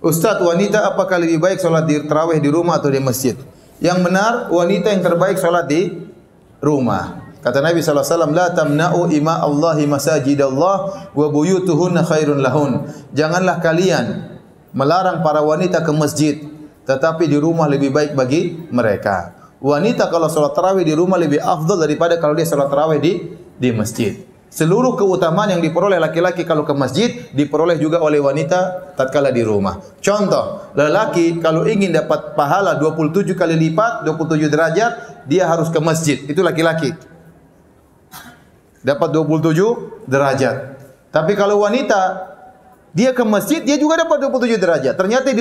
Ustaz, wanita apakah lebih baik salat di tarawih di rumah atau di masjid? Yang benar, wanita yang terbaik salat di rumah. Kata Nabi SAW, la tamna'u ima Allahi masajidallah wa buyutuhunna khairun lahun. Janganlah kalian melarang para wanita ke masjid, tetapi di rumah lebih baik bagi mereka. Wanita kalau salat tarawih di rumah lebih afdal daripada kalau dia salat tarawih di masjid. Seluruh keutamaan yang diperoleh laki-laki kalau ke masjid diperoleh juga oleh wanita tatkala di rumah. Contoh, lelaki kalau ingin dapat pahala 27 kali lipat, 27 derajat, dia harus ke masjid. Itu laki-laki. Dapat 27 derajat. Tapi kalau wanita dia ke masjid, dia juga dapat 27 derajat. Ternyata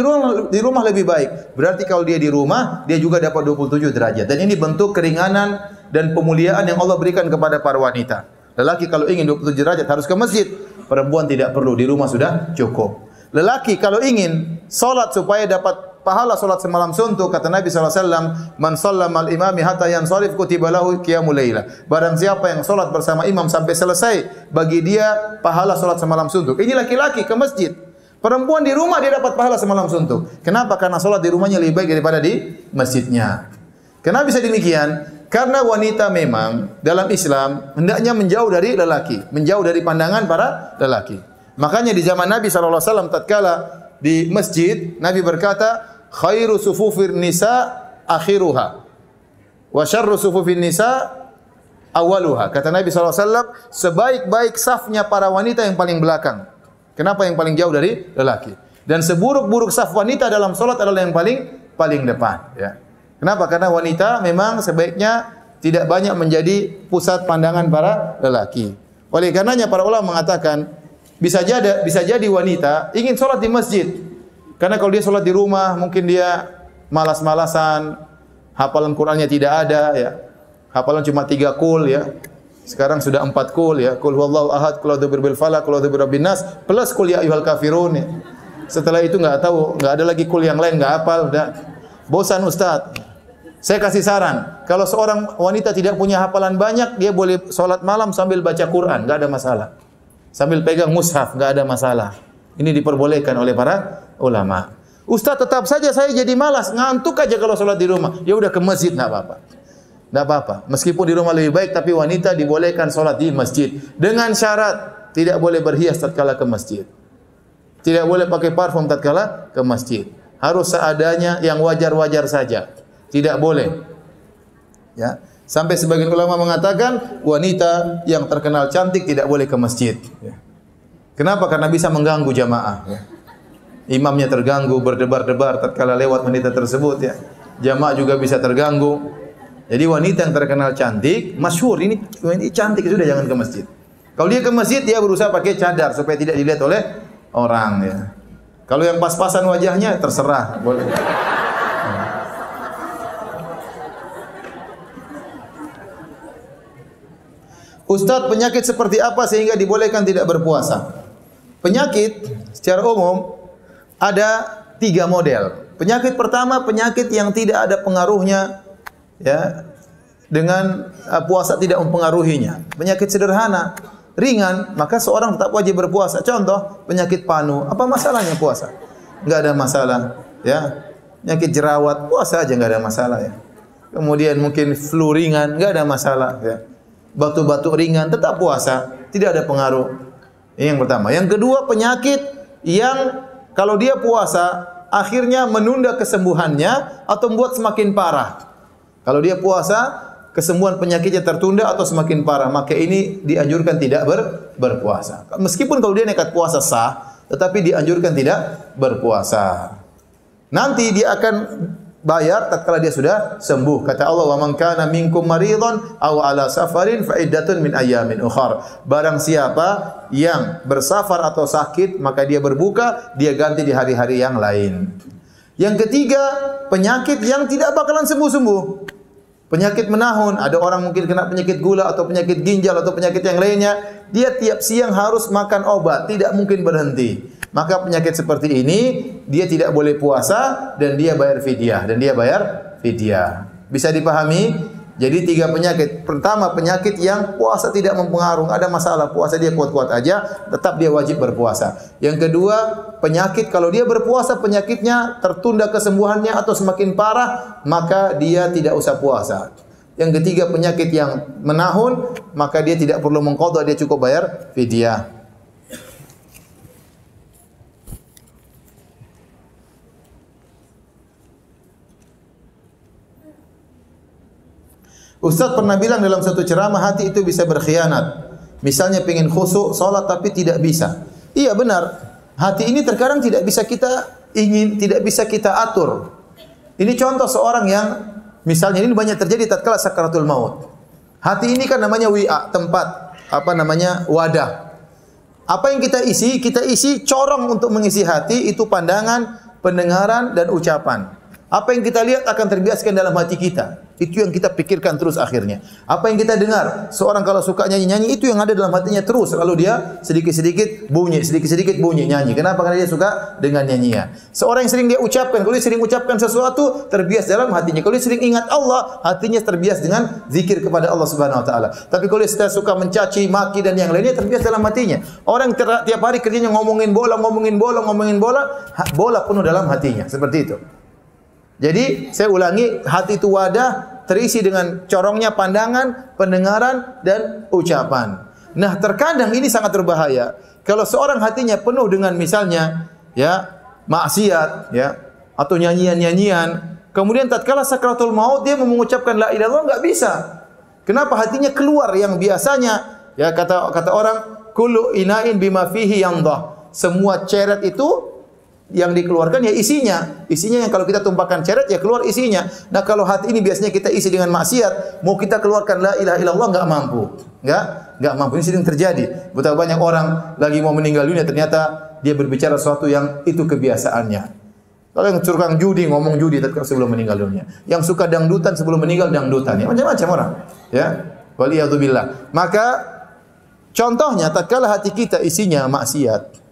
di rumah lebih baik. Berarti kalau dia di rumah, dia juga dapat 27 derajat. Dan ini bentuk keringanan dan pemuliaan yang Allah berikan kepada para wanita. Lelaki kalau ingin 27 derajat harus ke masjid. Perempuan tidak perlu, di rumah sudah cukup. Lelaki kalau ingin salat supaya dapat pahala salat semalam suntuk, kata Nabi SAW, man shallama al-imami hatta yansarif kutiba lahu qiyamul laila. Barang siapa yang salat bersama imam sampai selesai, bagi dia pahala salat semalam suntuk. Ini laki-laki ke masjid. Perempuan di rumah dia dapat pahala semalam suntuk. Kenapa? Karena salat di rumahnya lebih baik daripada di masjidnya. Kenapa bisa demikian? Karena wanita memang dalam Islam hendaknya menjauh dari lelaki, menjauh dari pandangan para lelaki. Makanya di zaman Nabi SAW tatkala di masjid, Nabi berkata, khairu sufufir nisa akhiruha wa syarru sufufin nisa awaluha. Kata Nabi SAW, sebaik-baik safnya para wanita yang paling belakang. Kenapa yang paling jauh dari lelaki? Dan seburuk-buruk saf wanita dalam salat adalah yang paling depan, ya. Kenapa? Karena wanita memang sebaiknya tidak banyak menjadi pusat pandangan para lelaki. Oleh karenanya para ulama mengatakan bisa jadi wanita ingin sholat di masjid. Karena kalau dia sholat di rumah mungkin dia malas-malasan, hafalan Qur'annya tidak ada, ya. Hafalan cuma 3 qul, ya. Sekarang sudah 4 qul, ya. Qul huwallahu ahad, qul a'udzu birabbil falaq, qul a'udzu birabbin nas, plus qul ya ayyuhal kafirun, ya. Setelah itu enggak tahu, enggak ada lagi qul yang lain, enggak hafal, udah. Bosan Ustaz. Saya kasih saran, kalau seorang wanita tidak punya hafalan banyak, dia boleh sholat malam sambil baca Quran, enggak ada masalah. Sambil pegang mushaf, enggak ada masalah. Ini diperbolehkan oleh para ulama. Ustaz, tetap saja saya jadi malas, ngantuk aja kalau sholat di rumah. Ya udah ke masjid, enggak apa-apa. Enggak apa-apa. Meskipun di rumah lebih baik, tapi wanita dibolehkan sholat di masjid. Dengan syarat, tidak boleh berhias tatkala ke masjid. Tidak boleh pakai parfum tatkala ke masjid. Harus seadanya, yang wajar-wajar saja. Tidak boleh. Ya. Sampai sebagian ulama mengatakan wanita yang terkenal cantik tidak boleh ke masjid. Ya. Kenapa? Karena bisa mengganggu jamaah. Ya. Imamnya terganggu, berdebar-debar tatkala lewat wanita tersebut. Ya. Jamaah juga bisa terganggu. Jadi wanita yang terkenal cantik, masyhur ini cantik, sudah jangan ke masjid. Kalau dia ke masjid, dia berusaha pakai cadar supaya tidak dilihat oleh orang. Ya. Kalau yang pas-pasan wajahnya terserah, boleh. Ustaz, penyakit seperti apa sehingga dibolehkan tidak berpuasa? Penyakit secara umum ada 3 model. Penyakit pertama, penyakit yang tidak ada pengaruhnya, ya, dengan puasa tidak mempengaruhinya. Penyakit sederhana, ringan, maka seorang tetap wajib berpuasa. Contoh, penyakit panu, apa masalahnya puasa? Enggak ada masalah, ya. Penyakit jerawat, puasa aja enggak ada masalah, ya. Kemudian mungkin flu ringan, enggak ada masalah, ya. Batuk-batuk ringan tetap puasa, tidak ada pengaruh. Ini yang pertama. Yang kedua, penyakit yang kalau dia puasa akhirnya menunda kesembuhannya atau membuat semakin parah. Kalau dia puasa, kesembuhan penyakitnya tertunda atau semakin parah, maka ini dianjurkan tidak berpuasa. Meskipun kalau dia nekat puasa sah, tetapi dianjurkan tidak berpuasa. Nanti dia akan bayar tatkala dia sudah sembuh. Kata Allah, "Wa man kana minkum maridhan aw ala safarin fa iddatun min ayyamin ukhar." Barang siapa yang bersafar atau sakit, maka dia berbuka, dia ganti di hari-hari yang lain. Yang ketiga, penyakit yang tidak bakalan sembuh-sembuh. Penyakit menahun, ada orang mungkin kena penyakit gula atau penyakit ginjal atau penyakit yang lainnya, dia tiap siang harus makan obat, tidak mungkin berhenti. Maka penyakit seperti ini dia tidak boleh puasa dan dia bayar fidyah. Bisa dipahami? Jadi 3 penyakit. Pertama, penyakit yang puasa tidak mempengaruhi, ada masalah, puasa dia kuat-kuat aja, tetap dia wajib berpuasa. Yang kedua, penyakit kalau dia berpuasa penyakitnya tertunda kesembuhannya atau semakin parah, maka dia tidak usah puasa. Yang ketiga, penyakit yang menahun, maka dia tidak perlu mengqadha, dia cukup bayar fidyah. Ustaz pernah bilang dalam satu ceramah, hati itu bisa berkhianat. Misalnya pengen khusyuk, salat tapi tidak bisa. Iya benar. Hati ini terkadang tidak bisa kita ingin, tidak bisa kita atur. Ini contoh seorang yang misalnya ini banyak terjadi tatkala sakaratul maut. Hati ini kan namanya wi'a, tempat, wadah. Apa yang kita isi? Kita isi corong untuk mengisi hati itu pandangan, pendengaran dan ucapan. Apa yang kita lihat akan terbiaskan dalam hati kita. Itu yang kita pikirkan terus akhirnya. Apa yang kita dengar, seorang kalau suka nyanyi-nyanyi, itu yang ada dalam hatinya terus. Kalau dia sedikit-sedikit bunyi, sedikit-sedikit bunyi, nyanyi. Kenapa? Karena dia suka dengan nyanyian. Seorang yang sering dia ucapkan, kalau dia sering ucapkan sesuatu, terbias dalam hatinya. Kalau dia sering ingat Allah, hatinya terbias dengan zikir kepada Allah Subhanahu Wa Taala. Tapi kalau dia suka mencaci, maki dan yang lainnya, terbias dalam hatinya. Orang tiap hari kerjanya ngomongin bola, bola penuh dalam hatinya. Seperti itu. Jadi saya ulangi, hati itu wadah terisi dengan corongnya pandangan, pendengaran dan ucapan. Nah, terkadang ini sangat berbahaya. Kalau seorang hatinya penuh dengan misalnya maksiat atau nyanyian-nyanyian, kemudian tatkala sakratul maut dia mau mengucapkan la ilaha illallah enggak bisa. Kenapa? Hatinya keluar yang biasanya kata orang kullu ina'in bima fihi yandah. Semua ceret itu yang dikeluarkan ya isinya. Isinya yang kalau kita tumpahkan ceret ya keluar isinya. Nah, kalau hati ini biasanya kita isi dengan maksiat, mau kita keluarkan la ilaha illallah enggak mampu. Enggak mampu. Ini sering terjadi. Betapa banyak orang lagi mau meninggal dunia ternyata dia berbicara sesuatu yang itu kebiasaannya. Kalau yang tukang judi ngomong judi sebelum meninggal dunia. Yang suka dangdutan sebelum meninggal dangdutan. Ya macam-macam orang. Ya. Waliyadzubillah. Maka contohnya tatkala hati kita isinya maksiat,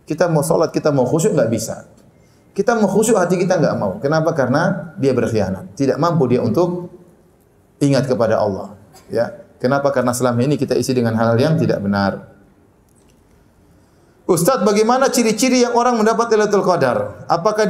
kita mau sholat, kita mau khusyuk nggak bisa. Kita mau khusyuk, hati kita nggak mau. Kenapa? Karena dia berkhianat. Tidak mampu dia untuk ingat kepada Allah. Ya. Kenapa? Karena selama ini kita isi dengan hal yang tidak benar. Ustaz, bagaimana ciri-ciri yang orang mendapat Lailatul Qadar? Apakah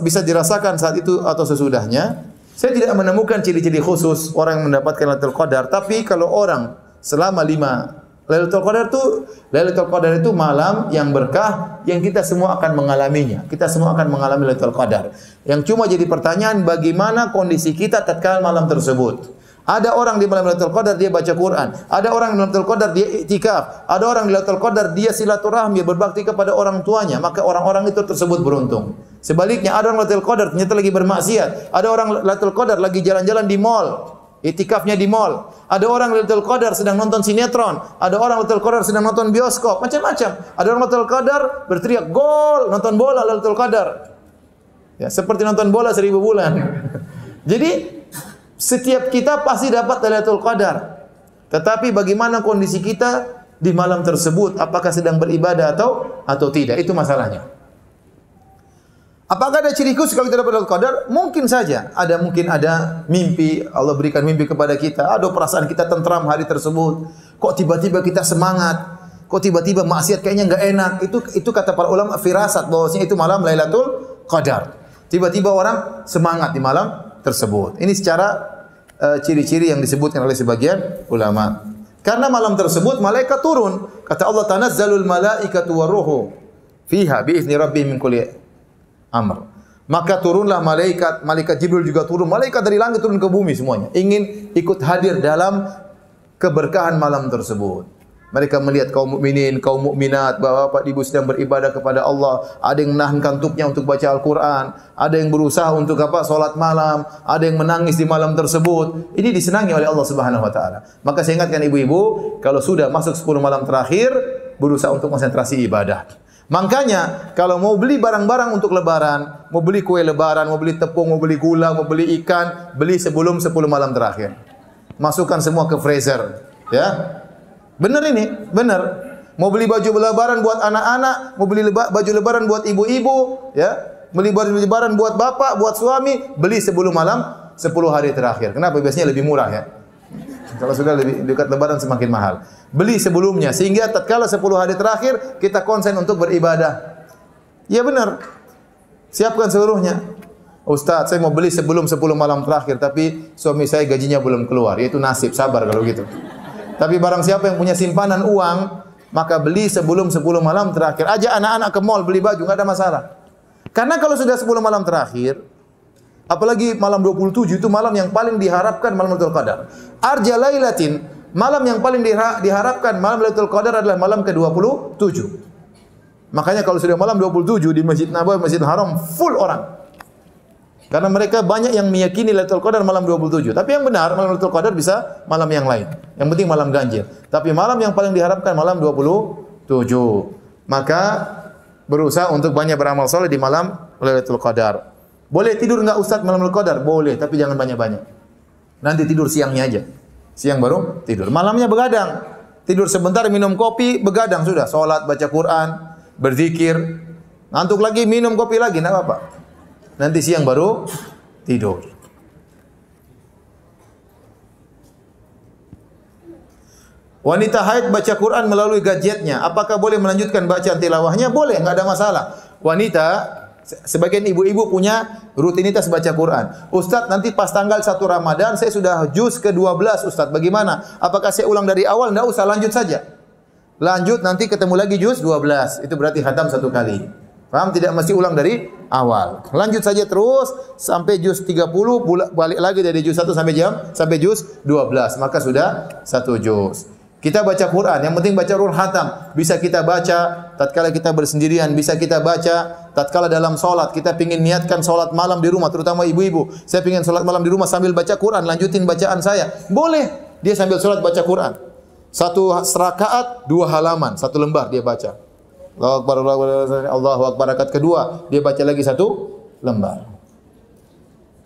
bisa dirasakan saat itu atau sesudahnya? Saya tidak menemukan ciri-ciri khusus orang yang mendapatkan Lailatul Qadar. Tapi kalau orang selama 5 Lailatul Qadar itu malam yang berkah yang kita semua akan mengalaminya. Kita semua akan mengalami Lailatul Qadar. Yang cuma jadi pertanyaan bagaimana kondisi kita tatkala malam tersebut. Ada orang di malam Lailatul Qadar dia baca Quran, ada orang di Lailatul Qadar dia iktikaf, ada orang di Lailatul Qadar dia silaturahmi, berbakti kepada orang tuanya, maka orang-orang itu tersebut beruntung. Sebaliknya ada orang Lailatul Qadar ternyata lagi bermaksiat, ada orang Lailatul Qadar lagi jalan-jalan di mall, itikafnya di mall. Ada orang Lailatul Qadar sedang nonton sinetron, ada orang Lailatul Qadar sedang nonton bioskop, macam-macam. Ada orang Lailatul Qadar berteriak gol, nonton bola Lailatul Qadar. Ya, seperti nonton bola 1000 bulan. Jadi setiap kita pasti dapat Lailatul Qadar. Tetapi bagaimana kondisi kita di malam tersebut? Apakah sedang beribadah atau tidak? Itu masalahnya. Apakah ada ciri khusus kalau kita dapat Lailatul Qadar? Mungkin saja. Mungkin ada mimpi, Allah berikan mimpi kepada kita. Ada perasaan kita tentram hari tersebut. Kok tiba-tiba kita semangat? Kok tiba-tiba maksiat kayaknya enggak enak? Itu kata para ulama firasat bahwasanya itu malam Lailatul Qadar. Tiba-tiba orang semangat di malam tersebut. Ini secara ciri-ciri yang disebutkan oleh sebagian ulama. Karena malam tersebut malaikat turun. Kata Allah, tanazzalul malaikatu waruhu fiha biizni rabbihim min kulli amr. Maka turunlah malaikat Jibril juga turun, malaikat dari langit turun ke bumi semuanya, ingin ikut hadir dalam keberkahan malam tersebut. Mereka melihat kaum mukminin, kaum mukminat, bapak-bapak, ibu sedang beribadah kepada Allah. Ada yang menahan kantuknya untuk baca Al-Quran. Ada yang berusaha untuk salat malam. Ada yang menangis di malam tersebut. Ini disenangi oleh Allah Subhanahu Wa Taala. Maka saya ingatkan ibu-ibu, kalau sudah masuk 10 malam terakhir, berusaha untuk konsentrasi ibadah. Makanya kalau mau beli barang-barang untuk lebaran, mau beli kue lebaran, mau beli tepung, mau beli gula, mau beli ikan, beli sebelum 10 malam terakhir. Masukkan semua ke freezer, ya. Benar ini, benar. Mau beli baju lebaran buat anak-anak, mau beli baju lebaran buat ibu-ibu, ya. Beli baju lebaran buat bapak, buat suami, beli sebelum malam 10 hari terakhir. Kenapa? Biasanya lebih murah ya. Kalau sudah lebih dekat lebaran semakin mahal. Beli sebelumnya sehingga tatkala 10 hari terakhir kita konsen untuk beribadah. Ya benar. Siapkan seluruhnya. Ustaz, saya mau beli sebelum 10 malam terakhir tapi suami saya gajinya belum keluar. Yaitu nasib, sabar kalau gitu. Tapi barang siapa yang punya simpanan uang, maka beli sebelum 10 malam terakhir. Ajak anak-anak ke mall beli baju, enggak ada masalah. Karena kalau sudah 10 malam terakhir, apalagi malam 27 itu malam yang paling diharapkan malam Lailatul Qadar. Arja lailatin, malam yang paling diharapkan malam Lailatul Qadar adalah malam ke-27. Makanya kalau sudah malam 27 di Masjid Nabawi, Masjidil Haram full orang. Karena mereka banyak yang meyakini Lailatul Qadar malam 27. Tapi yang benar malam Lailatul Qadar bisa malam yang lain. Yang penting malam ganjil. Tapi malam yang paling diharapkan malam 27. Maka berusaha untuk banyak beramal saleh di malam Lailatul Qadar. Boleh tidur enggak Ustaz malam Lailatul Qadar? Boleh, tapi jangan banyak-banyak. Nanti tidur siangnya aja. Siang baru tidur. Malamnya begadang. Tidur sebentar minum kopi, begadang sudah. Salat, baca Quran, berzikir. Ngantuk lagi minum kopi lagi, enggak apa-apa. Nanti siang baru tidur. Wanita haid baca Quran melalui gadgetnya. Apakah boleh melanjutkan bacaan tilawahnya? Boleh, enggak ada masalah. Wanita, sebagian ibu-ibu punya rutinitas baca Quran. Ustaz, nanti pas tanggal 1 Ramadan saya sudah juz ke-12 Ustaz. Bagaimana? Apakah saya ulang dari awal? Enggak usah, lanjut saja. Lanjut nanti ketemu lagi juz 12. Itu berarti khatam 1 kali. Paham? Tidak mesti ulang dari awal. Lanjut saja terus sampai juz 30, balik lagi dari juz 1 sampai juz 12. Maka sudah 1 juz. Kita baca Quran, yang penting baca Quran khatam. Bisa kita baca tatkala kita bersendirian, bisa kita baca tatkala dalam salat. Kita pingin niatkan salat malam di rumah, terutama ibu-ibu. Saya pingin salat malam di rumah sambil baca Quran, lanjutin bacaan saya. Boleh. Dia sambil salat baca Quran. 1 rakaat 2 halaman, 1 lembar dia baca. Allahu Akbar, rakaat kedua dia baca lagi 1 lembar.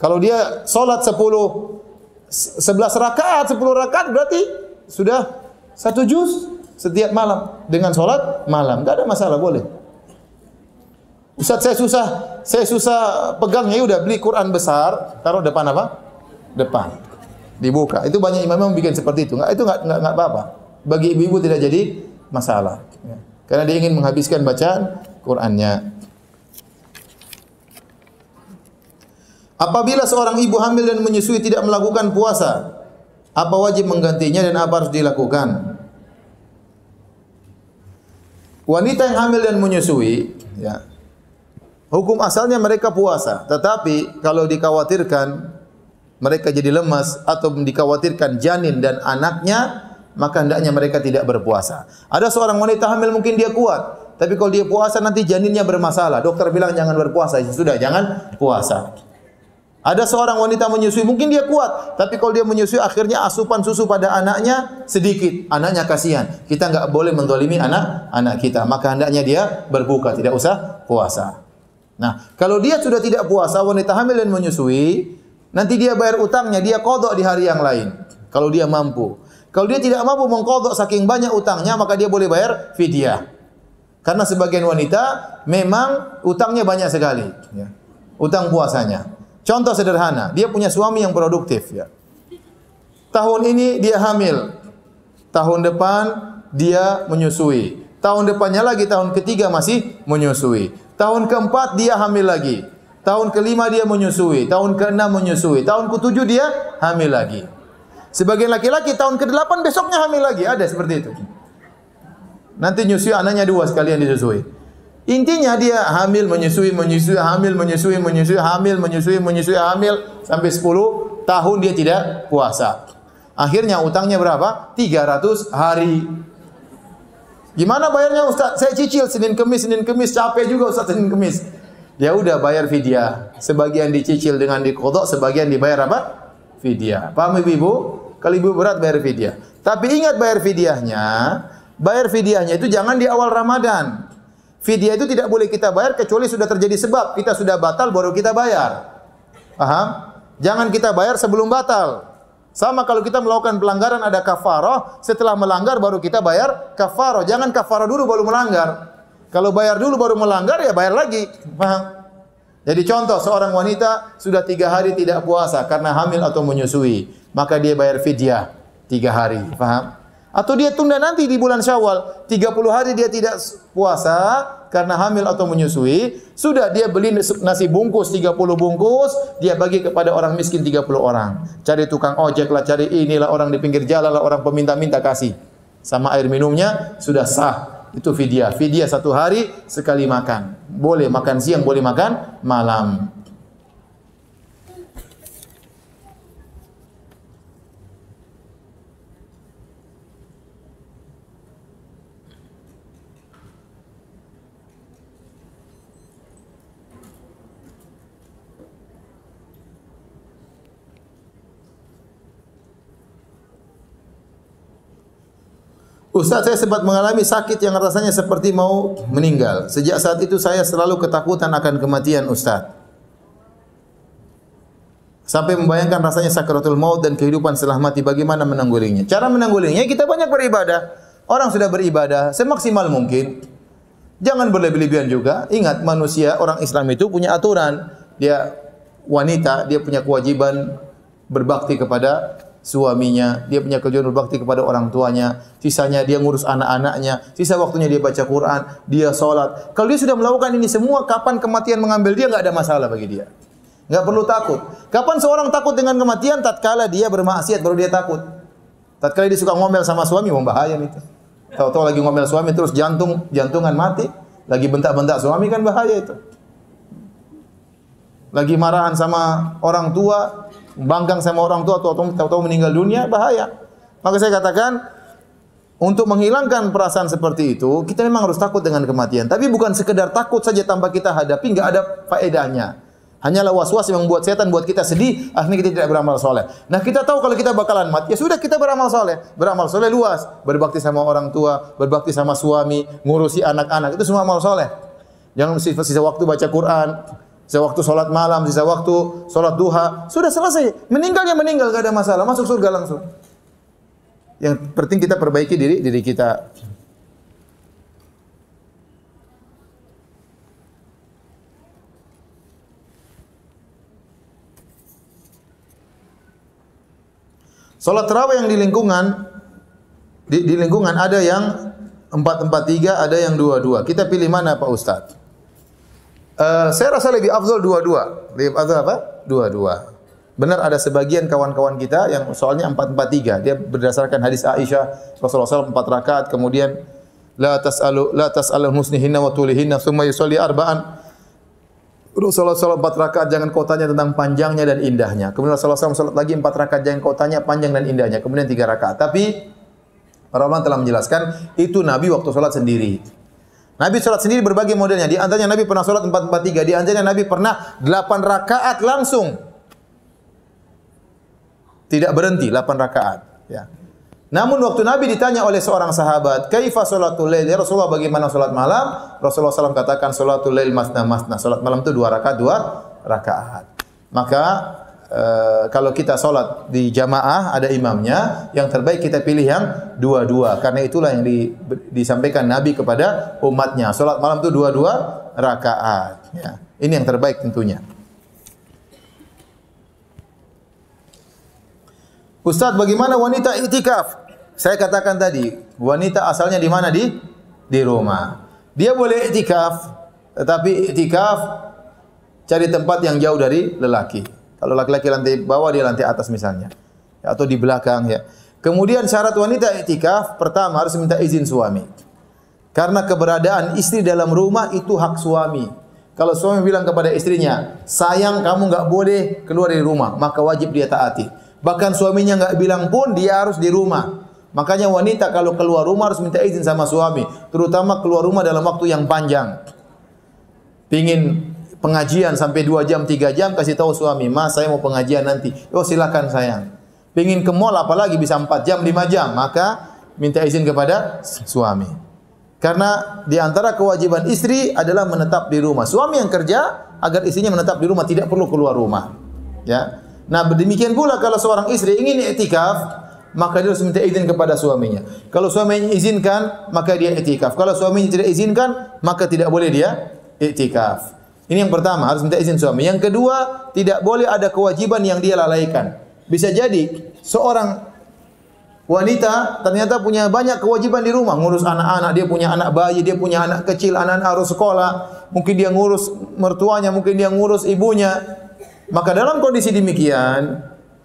Kalau dia salat 11 rakaat, 10 rakaat berarti sudah 1 juz setiap malam dengan salat malam. Enggak ada masalah, boleh. Ustaz, saya susah pegangnya, udah beli Quran besar, taruh depan apa? Depan. Dibuka. Itu banyak imam yang bikin seperti itu. Enggak apa-apa. Bagi ibu-ibu tidak jadi masalah. Ya. Karena dia ingin menghabiskan bacaan Qur'annya. Apabila seorang ibu hamil dan menyusui tidak melakukan puasa, apa wajib menggantinya dan apa harus dilakukan? Wanita yang hamil dan menyusui, ya, hukum asalnya mereka puasa. Tetapi kalau dikhawatirkan mereka jadi lemas atau dikhawatirkan janin dan anaknya, maka hendaknya mereka tidak berpuasa. Ada seorang wanita hamil mungkin dia kuat, tapi kalau dia puasa nanti janinnya bermasalah. Dokter bilang jangan berpuasa, sudah jangan puasa. Ada seorang wanita menyusui, mungkin dia kuat, tapi kalau dia menyusui akhirnya asupan susu pada anaknya sedikit, anaknya kasihan. Kita enggak boleh mendolimi anak kita, maka hendaknya dia berbuka, tidak usah puasa. Nah, kalau dia sudah tidak puasa, wanita hamil dan menyusui, nanti dia bayar utangnya, dia qadha di hari yang lain. Kalau dia mampu. Kalau dia tidak mampu mengqadha saking banyak utangnya, maka dia boleh bayar fidyah. Karena sebagian wanita memang utangnya banyak sekali, ya. Utang puasanya. Contoh sederhana, dia punya suami yang produktif, ya. Tahun ini dia hamil. Tahun depan dia menyusui. Tahun depannya lagi, tahun ketiga masih menyusui. Tahun keempat dia hamil lagi. Tahun kelima dia menyusui. Tahun keenam menyusui. Tahun ketujuh dia hamil lagi. Sebagian laki-laki tahun ke-8 besoknya hamil lagi, ada seperti itu. Nanti nyusui anaknya 2 sekalian disusui. Intinya dia hamil menyusui, hamil menyusui, hamil sampai 10 tahun dia tidak puasa. Akhirnya utangnya berapa? 300 hari. Gimana bayarnya Ustaz? Saya cicil Senin Kemis capek juga Ustaz Senin Kemis. Ya udah bayar fidyah. Sebagian dicicil dengan diqadha, sebagian dibayar apa? Fidyah. Paham Ibu? Kalau ibu berat bayar fidyah. Tapi ingat bayar fidyahnya itu jangan di awal Ramadan. Fidyah itu tidak boleh kita bayar kecuali sudah terjadi sebab. Kita sudah batal baru kita bayar. Paham? Jangan kita bayar sebelum batal. Sama kalau kita melakukan pelanggaran ada kafarah, setelah melanggar baru kita bayar kafarah. Jangan kafarah dulu baru melanggar. Kalau bayar dulu baru melanggar ya bayar lagi. Paham? Jadi contoh, seorang wanita sudah 3 hari tidak puasa karena hamil atau menyusui, maka dia bayar fidyah 3 hari, paham? Atau dia tunda nanti di bulan Syawal, 30 hari dia tidak puasa karena hamil atau menyusui, sudah dia beli nasi bungkus 30 bungkus, dia bagi kepada orang miskin 30 orang. Cari tukang ojek lah, cari inilah orang di pinggir jalan lah, orang peminta-minta kasih. Sama air minumnya sudah sah. Itu fidyah. Fidyah 1 hari sekali makan. Boleh makan siang, boleh makan malam. Ustaz, saya sempat mengalami sakit yang rasanya seperti mau meninggal. Sejak saat itu saya selalu ketakutan akan kematian, Ustaz. Sampai membayangkan rasanya sakaratul maut dan kehidupan setelah mati, bagaimana menanggulinya? Cara menanggulinya, kita banyak beribadah. Orang sudah beribadah semaksimal mungkin. Jangan berlebih-lebihan juga. Ingat, manusia, orang Islam itu punya aturan. Dia wanita, dia punya kewajiban berbakti kepada suaminya, dia punya kewajiban berbakti kepada orang tuanya, sisanya dia ngurus anak-anaknya, sisa waktunya dia baca Quran, dia sholat. Kalau dia sudah melakukan ini semua, kapan kematian mengambil dia, nggak ada masalah bagi dia. Nggak perlu takut. Kapan seorang takut dengan kematian? Tatkala dia bermaksiat baru dia takut. Tatkala dia suka ngomel sama suami, bahaya itu. Tahu-tahu lagi ngomel suami terus jantungan mati, lagi bentak-bentak suami, kan bahaya itu. Lagi marahan sama orang tua, banggang sama orang tua, tahu-tahu meninggal dunia, bahaya. Maka saya katakan, untuk menghilangkan perasaan seperti itu, kita memang harus takut dengan kematian. Tapi bukan sekedar takut saja tanpa kita hadapi, nggak ada faedahnya. Hanyalah was-was yang membuat setan buat kita sedih, akhirnya kita tidak beramal soleh. Nah, kita tahu kalau kita bakalan mati, ya sudah, kita beramal soleh. Beramal soleh luas, berbakti sama orang tua, berbakti sama suami, ngurusi anak-anak, itu semua amal soleh. Jangan sisa waktu baca Quran, sisa waktu sholat malam, sisa waktu sholat duha, sudah selesai. Meninggal ya meninggal, gak ada masalah, masuk surga langsung. Yang penting kita perbaiki diri kita. Sholat tarawih yang di lingkungan ada yang 4-4-3, ada yang 2-2. Kita pilih mana Pak Ustaz? Saya rasa lebih afdol 2-2. Lebih afdol apa? 2-2. Benar ada sebagian kawan-kawan kita yang soalnya 4-4-3. Dia berdasarkan hadis Aisyah, Rasulullah SAW 4 rakaat, kemudian la tas'alu husnihinna wa tulihinna thumma yusalli arba'an. Rasulullah SAW 4 rakaat, jangan kau tanya tentang panjangnya dan indahnya. Kemudian Rasulullah SAW salat lagi 4 rakaat, jangan kau tanya panjang dan indahnya. Kemudian 3 rakaat. Tapi para ulama telah menjelaskan itu Nabi waktu salat sendiri. Nabi salat sendiri berbagai modelnya. Di antaranya Nabi pernah salat 4-4-3. Di antaranya Nabi pernah 8 rakaat langsung. Tidak berhenti 8 rakaat. Ya. Namun waktu Nabi ditanya oleh seorang sahabat, "Kaifa sholatul lail?" Ya Rasulullah, bagaimana salat malam? Rasulullah SAW katakan, "Sholatul lail masna masna." Salat malam itu 2 rakaat, 2 rakaat. Maka kalau kita salat di jamaah ada imamnya, yang terbaik kita pilih yang 2-2. Karena itulah yang disampaikan Nabi kepada umatnya. Salat malam itu 2-2 rakaat. Ya. Ini yang terbaik tentunya. Ustaz, bagaimana wanita iktikaf? Saya katakan tadi, wanita asalnya di mana? Di rumah. Dia boleh iktikaf, tetapi iktikaf cari tempat yang jauh dari lelaki. Kalau laki-laki lantai bawah, dia lantai atas misalnya, atau di belakang ya. Kemudian syarat wanita iktikaf pertama harus minta izin suami. Karena keberadaan istri dalam rumah itu hak suami. Kalau suami bilang kepada istrinya, "Sayang, kamu enggak boleh keluar dari rumah," maka wajib dia taati. Bahkan suaminya enggak bilang pun dia harus di rumah. Makanya wanita kalau keluar rumah harus minta izin sama suami, terutama keluar rumah dalam waktu yang panjang. Pingin pengajian sampai 2 jam, 3 jam, kasih tahu suami, "Mas, saya mau pengajian nanti." "Oh, silakan sayang." Pingin ke mall apalagi bisa 4 jam, 5 jam, maka minta izin kepada suami. Karena di antara kewajiban istri adalah menetap di rumah. Suami yang kerja agar istrinya menetap di rumah, tidak perlu keluar rumah. Ya. Nah, demikian pula kalau seorang istri ingin iktikaf, maka dia harus minta izin kepada suaminya. Kalau suaminya izinkan, maka dia iktikaf. Kalau suaminya tidak izinkan, maka tidak boleh dia iktikaf. Ini yang pertama, harus minta izin suami. Yang kedua, tidak boleh ada kewajiban yang dia lalaikan. Bisa jadi seorang wanita ternyata punya banyak kewajiban di rumah, ngurus anak-anak, dia punya anak bayi, dia punya anak kecil, anak-anak harus sekolah, mungkin dia ngurus mertuanya, mungkin dia ngurus ibunya. Maka dalam kondisi demikian,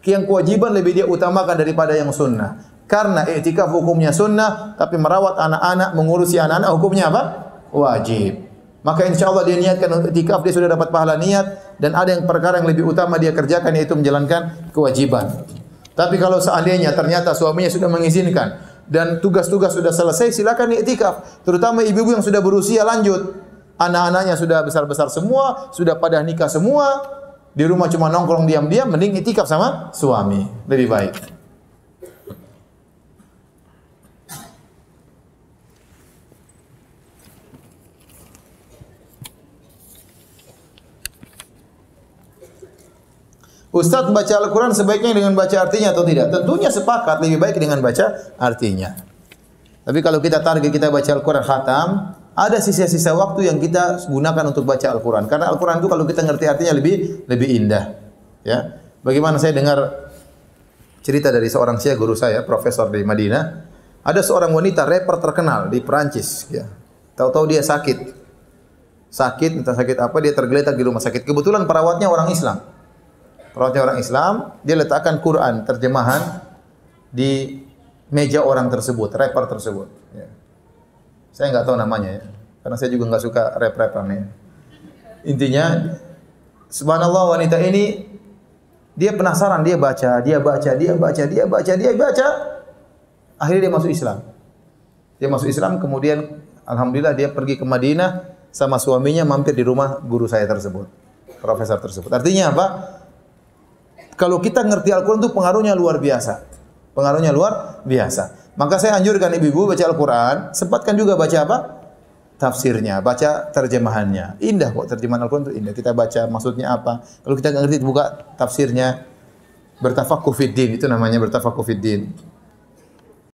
yang kewajiban lebih dia utamakan daripada yang sunnah. Karena i'tikaf hukumnya sunnah, tapi merawat anak-anak, mengurusi anak-anak hukumnya apa? Wajib. Maka insya Allah dia niatkan untuk i'tikaf, dia sudah dapat pahala niat, dan ada yang perkara yang lebih utama dia kerjakan, yaitu menjalankan kewajiban. Tapi kalau seandainya ternyata suaminya sudah mengizinkan dan tugas-tugas sudah selesai, silakan i'tikaf. Terutama ibu-ibu yang sudah berusia lanjut, anak-anaknya sudah besar-besar semua, sudah pada nikah semua, di rumah cuma nongkrong diam-diam, mending i'tikaf sama suami, lebih baik. Ustaz, baca Al-Quran sebaiknya dengan baca artinya atau tidak? Tentunya sepakat lebih baik dengan baca artinya. Tapi kalau kita target kita baca Al-Quran khatam, ada sisa-sisa waktu yang kita gunakan untuk baca Al-Quran. Karena Al-Quran itu kalau kita ngerti artinya lebih indah. Ya, bagaimana saya dengar cerita dari seorang syekh guru saya, profesor di Madinah. Ada seorang wanita rapper terkenal di Perancis. Ya. Tahu-tahu dia sakit, entah sakit apa, dia tergeletak di rumah sakit. Kebetulan perawatnya orang Islam. Perawatnya orang Islam, dia letakkan Quran terjemahan di meja orang tersebut, rapper tersebut. Ya. Saya nggak tahu namanya ya, karena saya juga nggak suka rap-rapan ya. Intinya, subhanallah wanita ini dia penasaran, dia baca. Akhirnya dia masuk Islam. Dia masuk Islam, kemudian alhamdulillah dia pergi ke Madinah sama suaminya, mampir di rumah guru saya tersebut, profesor tersebut. Artinya apa? Kalau kita ngerti Al-Quran itu pengaruhnya luar biasa. Pengaruhnya luar biasa. Maka saya anjurkan ibu-ibu baca Al-Quran, sempatkan juga baca apa? Tafsirnya, baca terjemahannya. Indah kok terjemahan Al-Quran itu indah. Kita baca maksudnya apa. Kalau kita nggak ngerti, buka tafsirnya. Bertafaqquh fid din, itu namanya bertafaqquh fid din.